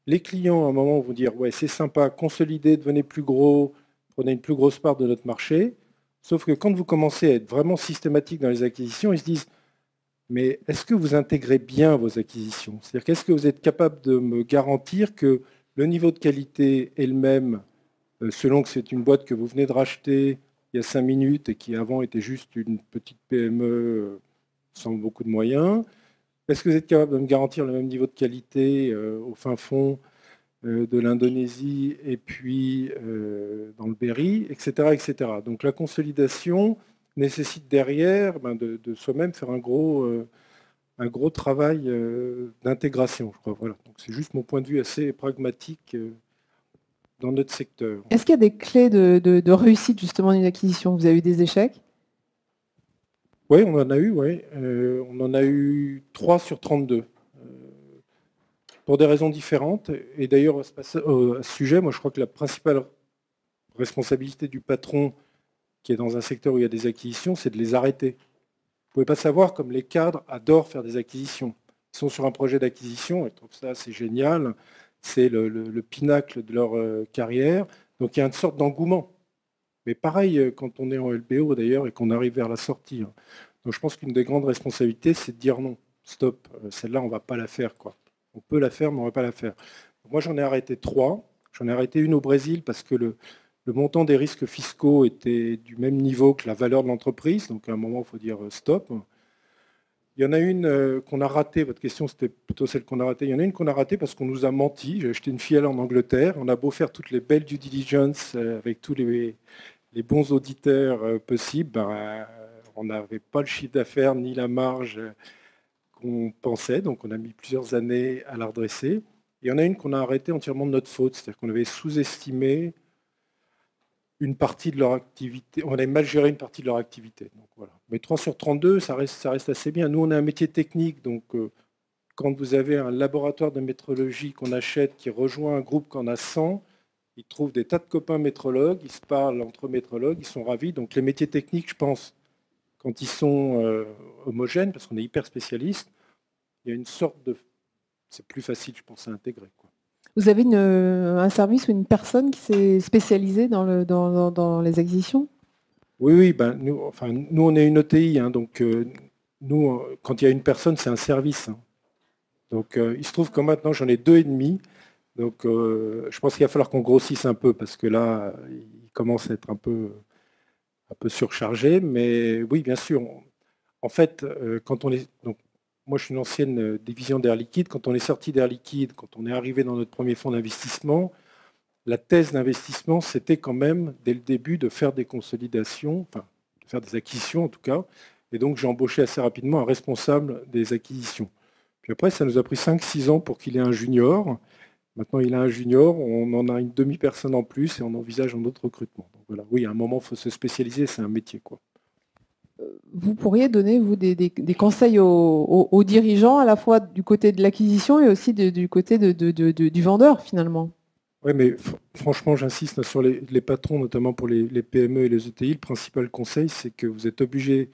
Les clients, à un moment, vont dire « ouais, c'est sympa, consolidez, devenez plus gros, prenez une plus grosse part de notre marché ». Sauf que quand vous commencez à être vraiment systématique dans les acquisitions, ils se disent « mais est-ce que vous intégrez bien vos acquisitions ?» C'est-à-dire qu'est-ce que vous êtes capable de me garantir que le niveau de qualité est le même, selon que c'est une boîte que vous venez de racheter il y a 5 minutes et qui avant était juste une petite PME sans beaucoup de moyens. est-ce que vous êtes capable de me garantir le même niveau de qualité au fin fond de l'Indonésie et puis dans le Berry, etc., etc. Donc la consolidation nécessite derrière de soi-même faire un gros travail d'intégration, je crois. Voilà. Donc c'est juste mon point de vue assez pragmatique dans notre secteur. Est-ce qu'il y a des clés de réussite justement d'une acquisition? Vous avez eu des échecs? Oui, on en a eu, oui. On en a eu 3 sur 32. Pour des raisons différentes. Et d'ailleurs, à ce sujet, moi je crois que la principale responsabilité du patron qui est dans un secteur où il y a des acquisitions, c'est de les arrêter. Vous ne pouvez pas savoir comme les cadres adorent faire des acquisitions. Ils sont sur un projet d'acquisition, ils trouvent ça c'est génial, c'est le pinacle de leur carrière. Donc il y a une sorte d'engouement. Mais pareil quand on est en LBO d'ailleurs et qu'on arrive vers la sortie. Donc je pense qu'une des grandes responsabilités, c'est de dire non, stop, celle-là on ne va pas la faire, quoi. On peut la faire, mais on ne va pas la faire. Moi, j'en ai arrêté 3. J'en ai arrêté une au Brésil parce que le montant des risques fiscaux était du même niveau que la valeur de l'entreprise. Donc, à un moment, il faut dire stop. Il y en a une qu'on a ratée. Votre question, c'était plutôt celle qu'on a ratée. Il y en a une qu'on a ratée parce qu'on nous a menti. J'ai acheté une filiale en Angleterre. On a beau faire toutes les belles due diligence avec tous les bons auditeurs possibles. On n'avait pas le chiffre d'affaires ni la marge qu'on pensait, donc on a mis plusieurs années à la redresser. Et il y en a une qu'on a arrêtée entièrement de notre faute, c'est-à-dire qu'on avait sous-estimé une partie de leur activité, on avait mal géré une partie de leur activité. Donc, voilà. Mais 3 sur 32, ça reste assez bien. Nous, on a un métier technique, donc quand vous avez un laboratoire de métrologie qu'on achète qui rejoint un groupe qu'on a 100, ils trouvent des tas de copains métrologues, ils se parlent entre métrologues, ils sont ravis. Donc les métiers techniques, je pense, quand ils sont homogènes, parce qu'on est hyper spécialiste, il y a une sorte de... C'est plus facile, je pense, à intégrer, quoi. Vous avez un service ou une personne qui s'est spécialisée dans les acquisitions? Oui, nous, on est une ETI, donc nous, quand il y a une personne, c'est un service. Donc il se trouve que maintenant, j'en ai 2,5. Donc je pense qu'il va falloir qu'on grossisse un peu, parce que là, il commence à être un peu surchargé. Mais oui, bien sûr. En fait, quand on est... Donc, moi, je suis une ancienne division d'Air Liquide. Quand on est sorti d'Air Liquide, quand on est arrivé dans notre premier fonds d'investissement, la thèse d'investissement, c'était quand même, dès le début, de faire des consolidations, enfin, de faire des acquisitions en tout cas. Et donc, j'ai embauché assez rapidement un responsable des acquisitions. Puis après, ça nous a pris 5-6 ans pour qu'il ait un junior. Maintenant, il a un junior, on en a une demi-personne en plus et on envisage un autre recrutement. Donc, voilà. Oui, à un moment, il faut se spécialiser, c'est un métier, quoi. Vous pourriez donner, vous, des conseils aux dirigeants, à la fois du côté de l'acquisition et aussi du côté du vendeur, finalement? Oui, mais franchement, j'insiste sur les patrons, notamment pour les PME et les ETI. Le principal conseil, c'est que vous êtes obligé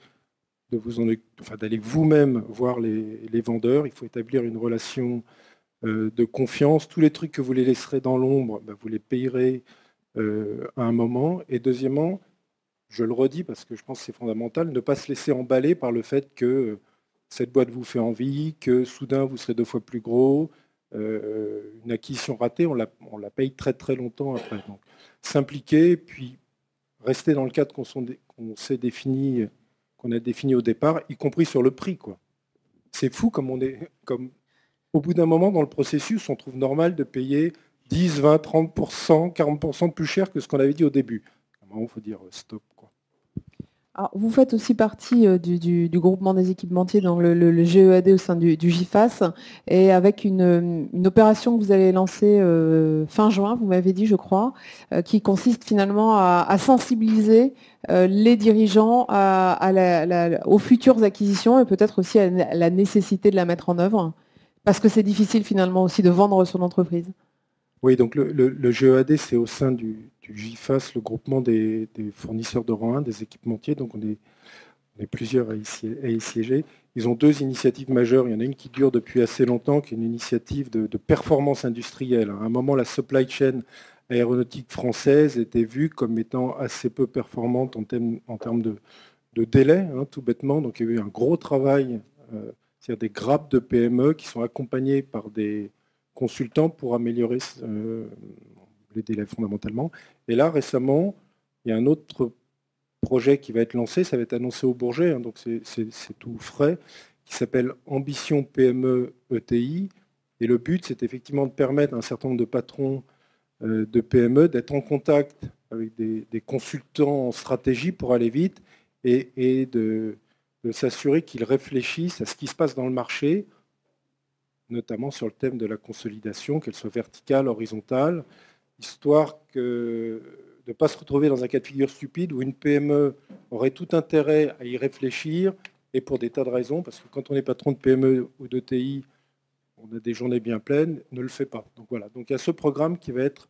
d'aller vous-même voir les vendeurs. Il faut établir une relation de confiance. Tous les trucs que vous les laisserez dans l'ombre, vous les payerez à un moment. Et deuxièmement, je le redis parce que je pense que c'est fondamental, ne pas se laisser emballer par le fait que cette boîte vous fait envie, que soudain vous serez 2 fois plus gros. Une acquisition ratée, on la paye très très longtemps après. Donc, s'impliquer, puis rester dans le cadre qu'on a défini au départ, y compris sur le prix, quoi. C'est fou comme au bout d'un moment dans le processus, on trouve normal de payer 10, 20, 30%, 40% plus cher que ce qu'on avait dit au début. À un moment, il faut dire stop, quoi. Alors, vous faites aussi partie du groupement des équipementiers dans le GEAD au sein du GIFAS, et avec une opération que vous allez lancer fin juin, vous m'avez dit, je crois, qui consiste finalement à sensibiliser les dirigeants aux futures acquisitions et peut-être aussi à la nécessité de la mettre en œuvre, parce que c'est difficile finalement aussi de vendre son entreprise. Oui, donc le GEAD, c'est au sein du GIFAS, le groupement des fournisseurs de rang 1, des équipementiers. Donc on est plusieurs à y siéger. Ils ont 2 initiatives majeures. Il y en a une qui dure depuis assez longtemps, qui est une initiative de performance industrielle. À un moment, la supply chain aéronautique française était vue comme étant assez peu performante en termes de délai, tout bêtement. Donc il y a eu un gros travail, c'est-à-dire des grappes de PME qui sont accompagnées par des consultants pour améliorer les délais fondamentalement. Et là, récemment, il y a un autre projet qui va être lancé, ça va être annoncé au Bourget, donc c'est tout frais, qui s'appelle Ambition PME ETI. Et le but, c'est effectivement de permettre à un certain nombre de patrons de PME d'être en contact avec des consultants en stratégie pour aller vite et de s'assurer qu'ils réfléchissent à ce qui se passe dans le marché, notamment sur le thème de la consolidation, qu'elle soit verticale, horizontale, histoire de ne pas se retrouver dans un cas de figure stupide où une PME aurait tout intérêt à y réfléchir, et pour des tas de raisons, parce que quand on est patron de PME ou d'ETI, on a des journées bien pleines, ne le fait pas. Donc voilà, donc il y a ce programme qui va être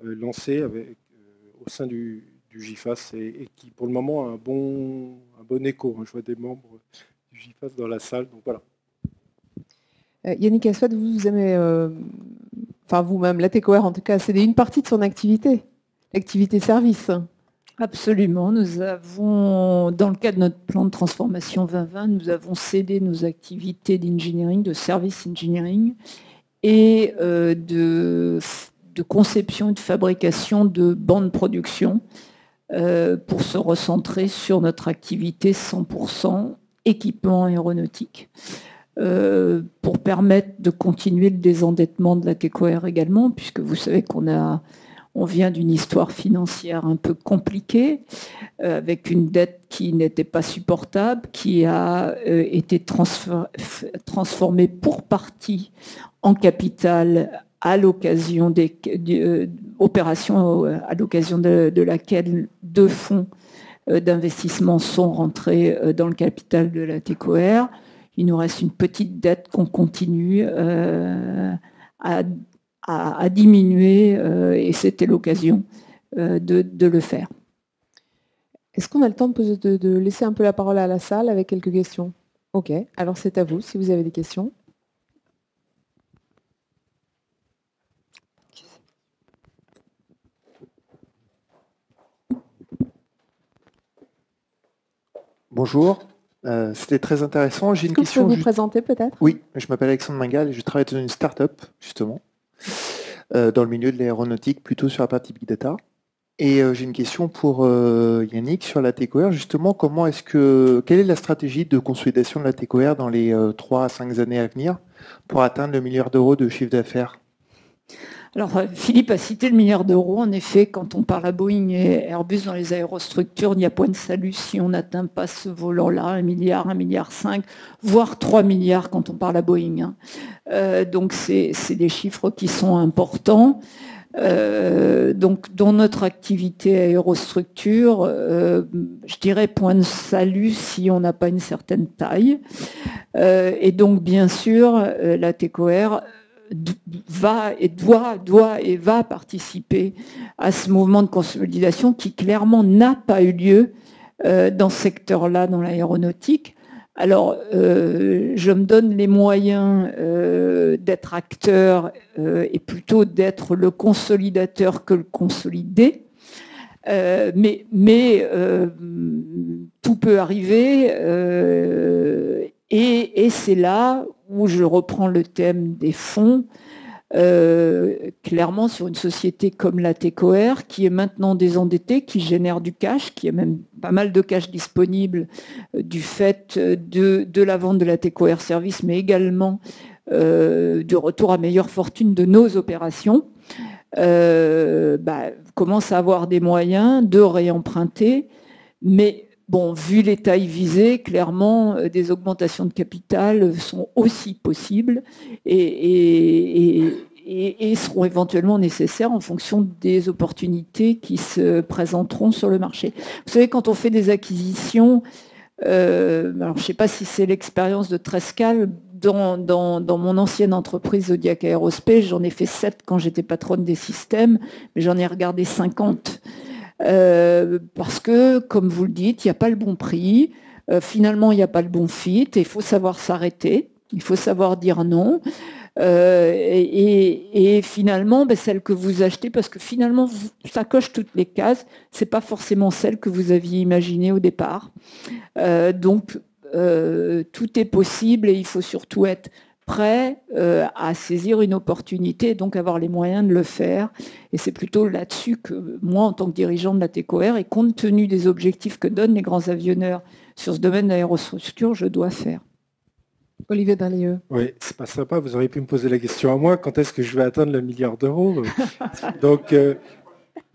lancé au sein du GIFAS et qui pour le moment a un bon écho. Je vois des membres du GIFAS dans la salle, donc voilà. Yannick Assouad, vous aimez, enfin vous-même, la TECOR en tout cas, c'est une partie de son activité, l'activité service. Absolument. Nous avons, dans le cadre de notre plan de transformation 2020, nous avons cédé nos activités d'engineering, de service engineering et de conception et de fabrication de bancs de production pour se recentrer sur notre activité 100% équipement aéronautique. Pour permettre de continuer le désendettement de la TECOR également, puisque vous savez on vient d'une histoire financière un peu compliquée, avec une dette qui n'était pas supportable, qui a été transformée pour partie en capital à l'occasion des opérations à l'occasion de laquelle 2 fonds d'investissement sont rentrés dans le capital de la TECOR. Il nous reste une petite dette qu'on continue à diminuer et c'était l'occasion de le faire. Est-ce qu'on a le temps de laisser un peu la parole à la salle avec quelques questions? Ok, alors c'est à vous si vous avez des questions. Bonjour, c'était très intéressant. J'ai une question. Est-ce que vous pouvez vous présenter peut-être? Oui, je m'appelle Alexandre Mingal et je travaille dans une start-up, justement, dans le milieu de l'aéronautique, plutôt sur la partie Big Data. Et j'ai une question pour Yannick sur la TECOR. Justement, quelle est la stratégie de consolidation de la TECOR dans les 3 à 5 années à venir pour atteindre le $1 milliard de chiffre d'affaires? Alors, Philippe a cité le $1 milliard. En effet, quand on parle à Boeing et Airbus dans les aérostructures, il n'y a point de salut si on n'atteint pas ce volant-là, 1 milliard, 1,5 milliard, voire 3 milliards quand on parle à Boeing. Donc, c'est des chiffres qui sont importants. Donc, dans notre activité aérostructure, je dirais point de salut si on n'a pas une certaine taille. Et donc, bien sûr, la TECOR va participer à ce mouvement de consolidation qui clairement n'a pas eu lieu dans ce secteur-là, dans l'aéronautique. Alors, je me donne les moyens d'être acteur et plutôt d'être le consolidateur que le consolidé. Mais tout peut arriver et c'est là où je reprends le thème des fonds, clairement sur une société comme la TECOR qui est maintenant désendettée, qui génère du cash, qui a même pas mal de cash disponible du fait de la vente de la TECOR Service, mais également du retour à meilleure fortune de nos opérations, commence à avoir des moyens de réemprunter, mais bon, vu les tailles visées, clairement, des augmentations de capital sont aussi possibles et seront éventuellement nécessaires en fonction des opportunités qui se présenteront sur le marché. Vous savez, quand on fait des acquisitions, alors je ne sais pas si c'est l'expérience de Trescal, dans mon ancienne entreprise Zodiac Aerospace, j'en ai fait 7 quand j'étais patronne des systèmes, mais j'en ai regardé 50. Parce que, comme vous le dites, il n'y a pas le bon prix, finalement il n'y a pas le bon fit, et il faut savoir s'arrêter, il faut savoir dire non, et finalement celle que vous achetez, parce que finalement ça coche toutes les cases, c'est pas forcément celle que vous aviez imaginée au départ. Donc tout est possible et il faut surtout être prêt à saisir une opportunité et donc avoir les moyens de le faire. Et c'est plutôt là-dessus que moi, en tant que dirigeant de la TECOR, et compte tenu des objectifs que donnent les grands avionneurs sur ce domaine d'aérostructure, je dois faire. Olivier Darlieu. Oui, c'est pas sympa, vous auriez pu me poser la question à moi, quand est-ce que je vais atteindre le milliard d'euros? Donc,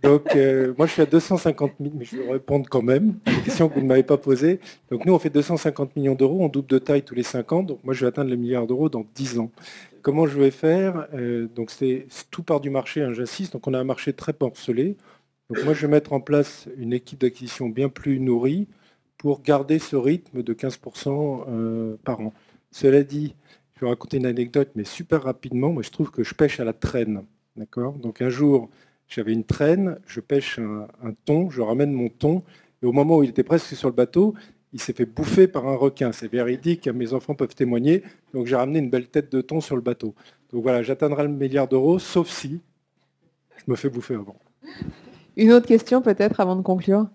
moi je suis à 250 000, mais je vais répondre quand même à la question que vous ne m'avez pas posée. Donc nous on fait 250 millions d'euros, on double de taille tous les 5 ans, donc moi je vais atteindre le milliard d'euros dans 10 ans. Comment je vais faire? Donc tout part du marché, hein, j'insiste, donc on a un marché très morcelé. Donc moi je vais mettre en place une équipe d'acquisition bien plus nourrie pour garder ce rythme de 15% par an. Cela dit, je vais raconter une anecdote, mais super rapidement. Moi, je trouve que je pêche à la traîne. D'accord? Donc, un jour, j'avais une traîne, je pêche un thon, je ramène mon thon, et au moment où il était presque sur le bateau, il s'est fait bouffer par un requin. C'est véridique, mes enfants peuvent témoigner. Donc, j'ai ramené une belle tête de thon sur le bateau. Donc, voilà, j'atteindrai le milliard d'euros, sauf si je me fais bouffer avant. Une autre question peut-être avant de conclure.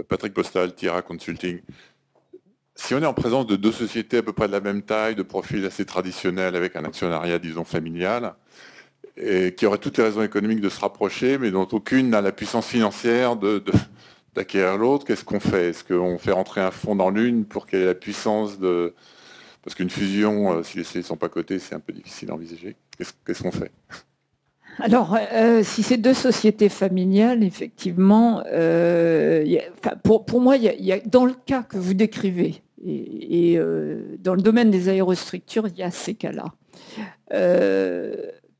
Patrick Postal, Tira Consulting. Si on est en présence de deux sociétés à peu près de la même taille, de profil assez traditionnel, avec un actionnariat, disons, familial, et qui auraient toutes les raisons économiques de se rapprocher, mais dont aucune n'a la puissance financière d'acquérir l'autre, qu'est-ce qu'on fait? Est-ce qu'on fait rentrer un fonds dans l'une pour qu'elle ait la puissance de... Parce qu'une fusion, si les sociétés ne sont pas cotées, c'est un peu difficile à envisager. Qu'est-ce qu'on fait? Alors, si c'est deux sociétés familiales, effectivement, pour moi, dans le cas que vous décrivez, et dans le domaine des aérostructures, il y a ces cas-là.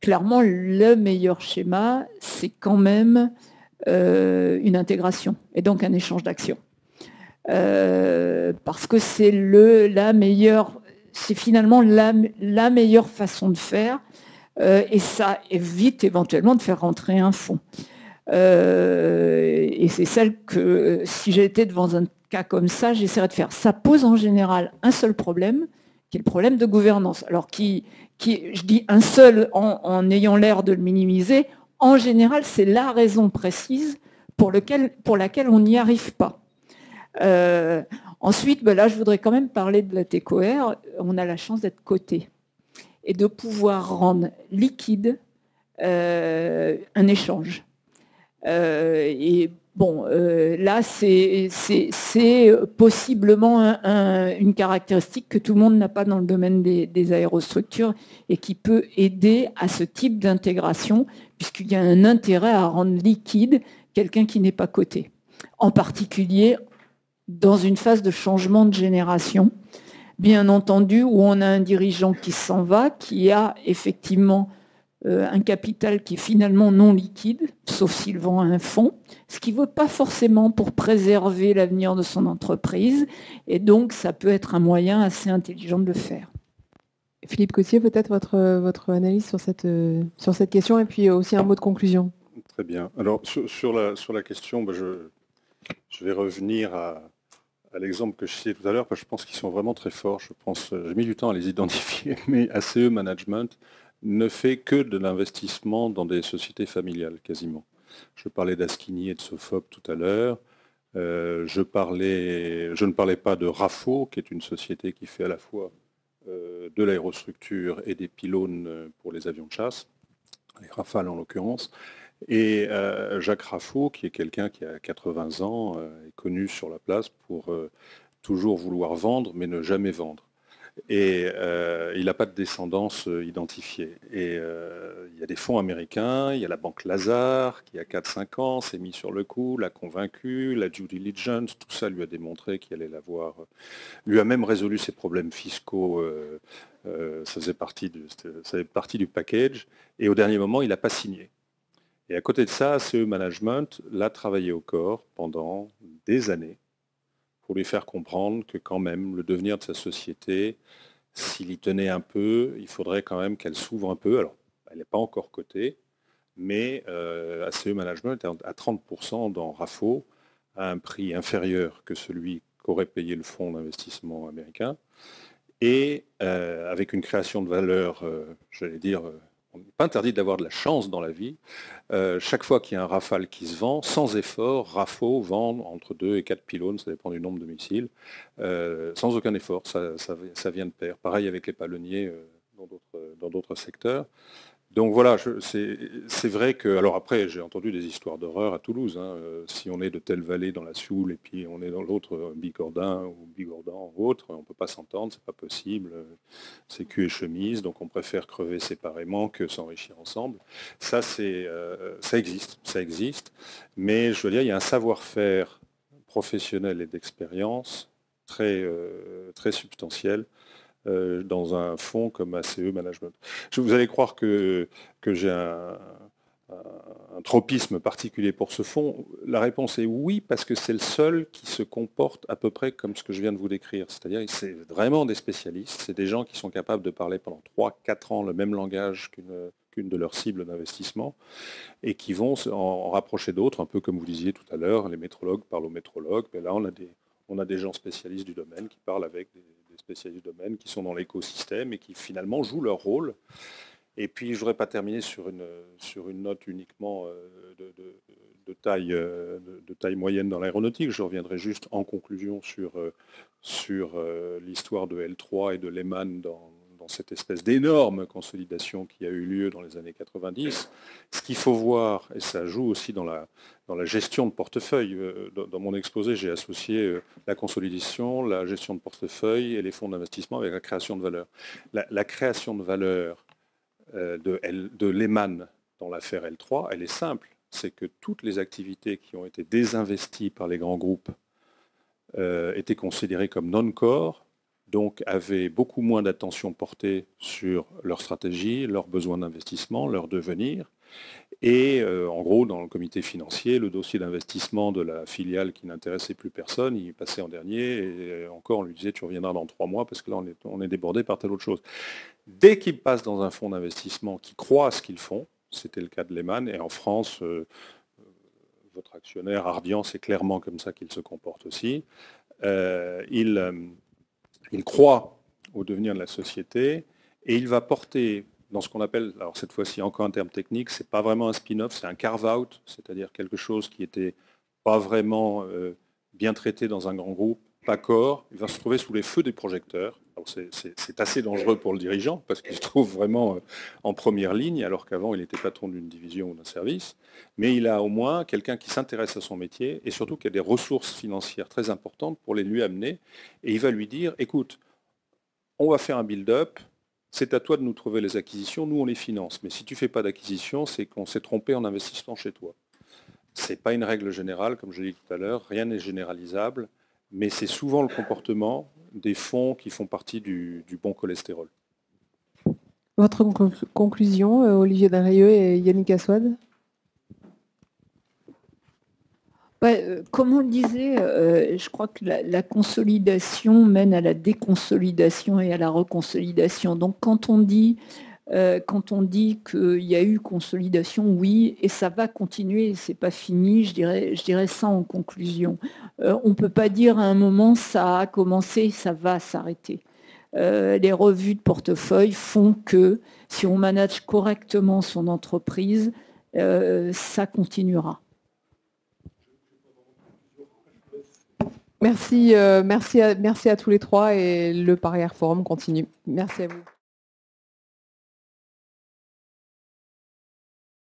Clairement, le meilleur schéma, c'est quand même une intégration, et donc un échange d'actions. Parce que c'est c'est finalement la meilleure façon de faire. Et ça évite éventuellement de faire rentrer un fonds. Et c'est celle que, si j'étais devant un cas comme ça, j'essaierais de faire. Ça pose en général un seul problème, qui est le problème de gouvernance. Alors, je dis un seul en ayant l'air de le minimiser, en général, c'est la raison précise pour laquelle on n'y arrive pas. Ensuite, là, je voudrais quand même parler de la TECOR. On a la chance d'être coté et de pouvoir rendre liquide un échange. Et bon, là, c'est possiblement une caractéristique que tout le monde n'a pas dans le domaine des aérostructures et qui peut aider à ce type d'intégration, puisqu'il y a un intérêt à rendre liquide quelqu'un qui n'est pas coté, en particulier dans une phase de changement de génération. Bien entendu, où on a un dirigeant qui s'en va, qui a effectivement un capital qui est finalement non liquide, sauf s'il vend un fonds, ce qui ne vaut pas forcément pour préserver l'avenir de son entreprise. Et donc, ça peut être un moyen assez intelligent de le faire. Philippe Cotier, peut-être votre analyse sur cette question, et puis aussi un mot de conclusion. Très bien. Alors, sur la question, je vais revenir à l'exemple que je citais tout à l'heure, parce que je pense qu'ils sont vraiment très forts. J'ai mis du temps à les identifier, mais ACE Management ne fait que de l'investissement dans des sociétés familiales, quasiment. Je parlais d'Askini et de Sofop tout à l'heure. Je ne parlais pas de RAFO, qui est une société qui fait à la fois de l'aérostructure et des pylônes pour les avions de chasse, les Rafales en l'occurrence. Et Jacques Raffaud, qui est quelqu'un qui a 80 ans, est connu sur la place pour toujours vouloir vendre, mais ne jamais vendre. Et il n'a pas de descendance identifiée. Et il y a des fonds américains, il y a la banque Lazare, qui a 4-5 ans, s'est mis sur le coup, l'a convaincu, la due diligence, tout ça lui a démontré qu'il allait l'avoir. Lui a même résolu ses problèmes fiscaux, ça faisait partie du package. Et au dernier moment, il n'a pas signé. Et à côté de ça, ACE Management l'a travaillé au corps pendant des années pour lui faire comprendre que quand même le devenir de sa société, s'il y tenait un peu, il faudrait quand même qu'elle s'ouvre un peu. Alors, elle n'est pas encore cotée, mais ACE Management est à 30% dans RAFO, à un prix inférieur que celui qu'aurait payé le fonds d'investissement américain, et avec une création de valeur, j'allais dire, on n'est pas interdit d'avoir de la chance dans la vie. Chaque fois qu'il y a un Rafale qui se vend, sans effort, Rafo vend entre 2 et 4 pylônes, ça dépend du nombre de missiles, sans aucun effort, ça vient de pair. Pareil avec les palonniers dans d'autres secteurs. Donc voilà, c'est vrai que... Alors après, j'ai entendu des histoires d'horreur à Toulouse. Hein. Si on est de telle vallée dans la Soule et puis on est dans l'autre, Bigordan ou Bigordan ou autre, on ne peut pas s'entendre, c'est pas possible. C'est cul et chemise, donc on préfère crever séparément que s'enrichir ensemble. Ça, ça existe. Mais je veux dire, il y a un savoir-faire professionnel et d'expérience très substantiel dans un fonds comme ACE Management. Vous allez croire que j'ai un tropisme particulier pour ce fonds. La réponse est oui, parce que c'est le seul qui se comporte à peu près comme ce que je viens de vous décrire. C'est-à-dire que c'est vraiment des spécialistes, c'est des gens qui sont capables de parler pendant 3-4 ans le même langage qu'une de leurs cibles d'investissement et qui vont en rapprocher d'autres, un peu comme vous disiez tout à l'heure, les métrologues parlent aux métrologues, mais là on a des gens spécialistes du domaine qui parlent avec des spécialistes du domaine qui sont dans l'écosystème et qui finalement jouent leur rôle. Et puis je ne voudrais pas terminer sur une note uniquement de taille moyenne dans l'aéronautique. Je reviendrai juste en conclusion sur l'histoire de L3 et de Lehman dans cette espèce d'énorme consolidation qui a eu lieu dans les années 90. Ce qu'il faut voir, et ça joue aussi dans la gestion de portefeuille, dans mon exposé, j'ai associé la consolidation, la gestion de portefeuille et les fonds d'investissement avec la création de valeur. La création de valeur de Lehman dans l'affaire L3, elle est simple. C'est que toutes les activités qui ont été désinvesties par les grands groupes étaient considérées comme non-core, donc avaient beaucoup moins d'attention portée sur leur stratégie, leurs besoins d'investissement, leur devenir. Et en gros, dans le comité financier, le dossier d'investissement de la filiale qui n'intéressait plus personne, il passait en dernier, et encore on lui disait tu reviendras dans 3 mois parce que là on est débordé par telle autre chose. Dès qu'ils passent dans un fonds d'investissement qui croit à ce qu'ils font, c'était le cas de Lehman, et en France, votre actionnaire Ardian, c'est clairement comme ça qu'il se comporte aussi, il croit au devenir de la société et il va porter dans ce qu'on appelle, alors cette fois-ci encore un terme technique, c'est pas vraiment un spin-off, c'est un carve-out, c'est-à-dire quelque chose qui n'était pas vraiment bien traité dans un grand groupe, pas corps, il va se trouver sous les feux des projecteurs. C'est assez dangereux pour le dirigeant parce qu'il se trouve vraiment en première ligne alors qu'avant il était patron d'une division ou d'un service, mais il a au moins quelqu'un qui s'intéresse à son métier et surtout qui a des ressources financières très importantes pour les lui amener et il va lui dire écoute, on va faire un build-up, c'est à toi de nous trouver les acquisitions, nous on les finance, mais si tu ne fais pas d'acquisition, c'est qu'on s'est trompé en investissant chez toi. Ce n'est pas une règle générale, comme je l'ai dit tout à l'heure, rien n'est généralisable, mais c'est souvent le comportement des fonds qui font partie du bon cholestérol. Votre conclusion, Olivier Darieux et Yannick Assouad? Comme on le disait, je crois que la consolidation mène à la déconsolidation et à la reconsolidation. Donc quand on dit qu'il y a eu consolidation, oui, et ça va continuer, c'est pas fini, je dirais ça en conclusion. On ne peut pas dire à un moment ça a commencé, ça va s'arrêter. Les revues de portefeuille font que si on manage correctement son entreprise, ça continuera. Merci à tous les trois et le Paris Air Forum continue. Merci à vous.